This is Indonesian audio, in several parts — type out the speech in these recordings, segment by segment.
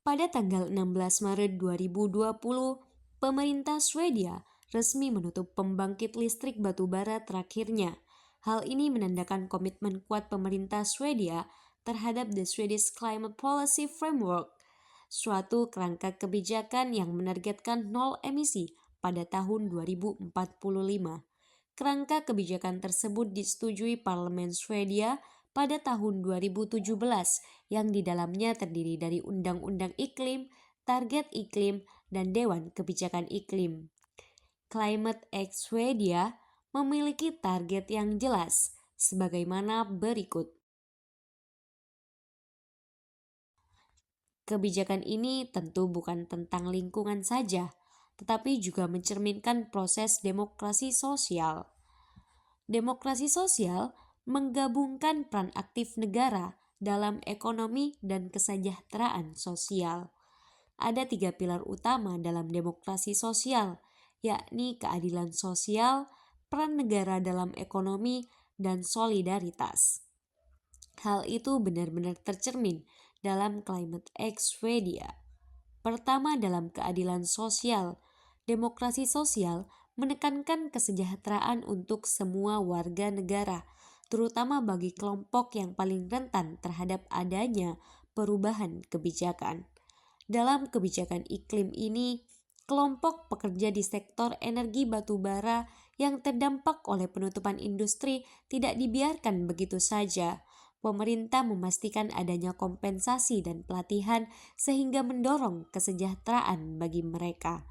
Pada tanggal 16 Maret 2020, pemerintah Swedia resmi menutup pembangkit listrik batubara terakhirnya. Hal ini menandakan komitmen kuat pemerintah Swedia terhadap The Swedish Climate Policy Framework, suatu kerangka kebijakan yang menargetkan nol emisi pada tahun 2045. Kerangka kebijakan tersebut disetujui Parlemen Swedia pada tahun 2017 yang di dalamnya terdiri dari Undang-Undang Iklim, Target Iklim, dan Dewan Kebijakan Iklim. Climate Act Swedia memiliki target yang jelas sebagaimana berikut. Kebijakan ini tentu bukan tentang lingkungan saja, tetapi juga mencerminkan proses demokrasi sosial. Demokrasi sosial menggabungkan peran aktif negara dalam ekonomi dan kesejahteraan sosial. Ada 3 pilar utama dalam demokrasi sosial, yakni keadilan sosial, peran negara dalam ekonomi, dan solidaritas. Hal itu benar-benar tercermin dalam Climate Act Swedia. Pertama, dalam keadilan sosial, demokrasi sosial menekankan kesejahteraan untuk semua warga negara, terutama bagi kelompok yang paling rentan terhadap adanya perubahan kebijakan. Dalam kebijakan iklim ini, kelompok pekerja di sektor energi batubara yang terdampak oleh penutupan industri tidak dibiarkan begitu saja. Pemerintah memastikan adanya kompensasi dan pelatihan sehingga mendorong kesejahteraan bagi mereka.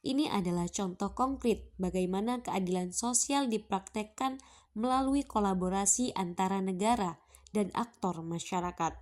Ini adalah contoh konkret bagaimana keadilan sosial dipraktekkan melalui kolaborasi antara negara dan aktor masyarakat.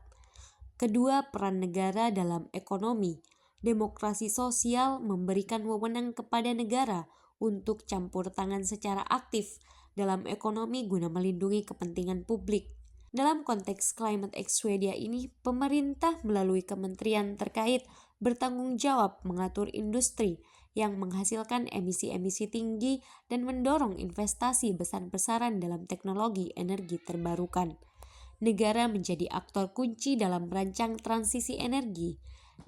Kedua, peran negara dalam ekonomi. Demokrasi sosial memberikan wewenang kepada negara untuk campur tangan secara aktif dalam ekonomi guna melindungi kepentingan publik. Dalam konteks Climate Act Swedia ini, pemerintah melalui kementerian terkait bertanggung jawab mengatur industri yang menghasilkan emisi-emisi tinggi dan mendorong investasi besar-besaran dalam teknologi energi terbarukan. Negara menjadi aktor kunci dalam merancang transisi energi,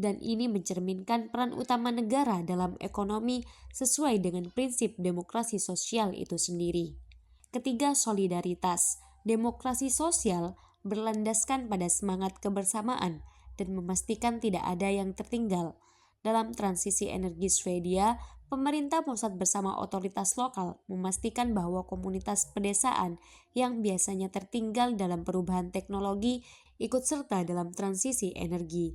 dan ini mencerminkan peran utama negara dalam ekonomi sesuai dengan prinsip demokrasi sosial itu sendiri. Ketiga, solidaritas. Demokrasi sosial berlandaskan pada semangat kebersamaan dan memastikan tidak ada yang tertinggal. Dalam transisi energi Swedia, pemerintah pusat bersama otoritas lokal memastikan bahwa komunitas pedesaan yang biasanya tertinggal dalam perubahan teknologi ikut serta dalam transisi energi.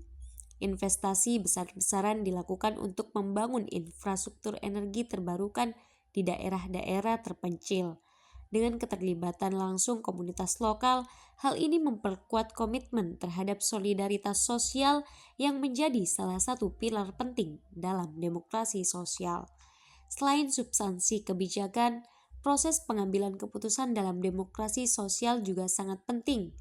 Investasi besar-besaran dilakukan untuk membangun infrastruktur energi terbarukan di daerah-daerah terpencil. Dengan keterlibatan langsung komunitas lokal, hal ini memperkuat komitmen terhadap solidaritas sosial yang menjadi salah satu pilar penting dalam demokrasi sosial. Selain substansi kebijakan, proses pengambilan keputusan dalam demokrasi sosial juga sangat penting.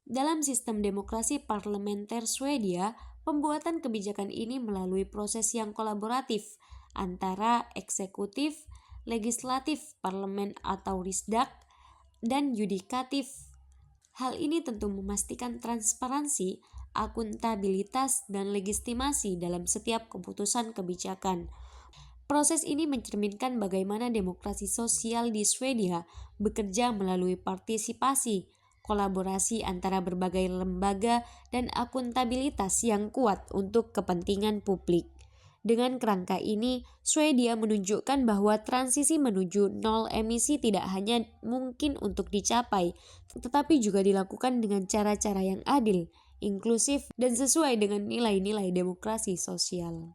Dalam sistem demokrasi parlementer Swedia, pembuatan kebijakan ini melalui proses yang kolaboratif antara eksekutif, legislatif, parlemen atau Riksdag, dan yudikatif. Hal ini tentu memastikan transparansi, akuntabilitas, dan legitimasi dalam setiap keputusan kebijakan. Proses ini mencerminkan bagaimana demokrasi sosial di Swedia bekerja melalui partisipasi, kolaborasi antara berbagai lembaga, dan akuntabilitas yang kuat untuk kepentingan publik. Dengan kerangka ini, Swedia menunjukkan bahwa transisi menuju nol emisi tidak hanya mungkin untuk dicapai, tetapi juga dilakukan dengan cara-cara yang adil, inklusif, dan sesuai dengan nilai-nilai demokrasi sosial.